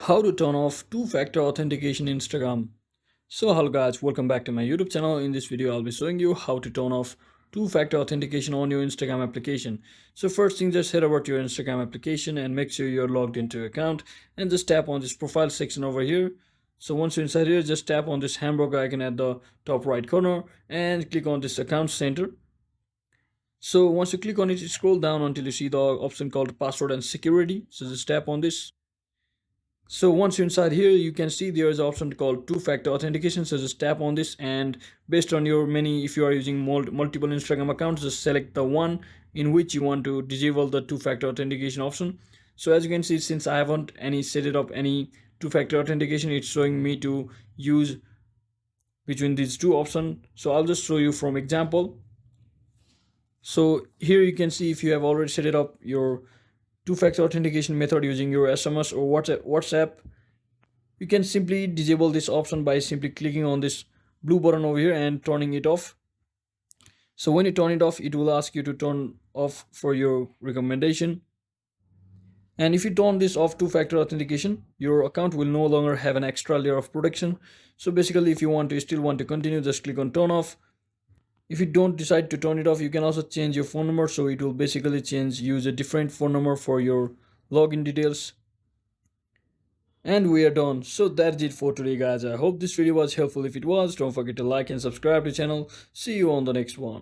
How to turn off two-factor authentication in Instagram. So hello guys, welcome back to my YouTube channel. In this video I'll be showing you how to turn off two-factor authentication on your Instagram application. So first thing, just head over to your Instagram application and make sure you're logged into your account and just tap on this profile section over here. So once you're inside here, just tap on this hamburger icon at the top right corner and click on this account center. So once you click on it, scroll down until you see the option called password and security. So just tap on this. So once you're inside here, you can see there is an option called two-factor authentication. So just tap on this, and based on your many, if you are using multiple Instagram accounts, just select the one in which you want to disable the two-factor authentication option. So as you can see, since I haven't any set it up any two-factor authentication, it's showing me to use between these two options. So I'll just show you from example. So here you can see if you have already set it up your two-factor authentication method using your SMS or WhatsApp, you can simply disable this option by simply clicking on this blue button over here and turning it off. So when you turn it off, it will ask you to turn off for your recommendation. And if you turn this off two-factor authentication, your account will no longer have an extra layer of protection. So basically, if you still want to continue, just click on turn off. If you don't decide to turn it off, you can also change your phone number. So it will basically use a different phone number for your login details. And we are done. So that's it for today guys. I hope this video was helpful. If it was, don't forget to like and subscribe to the channel. See you on the next one.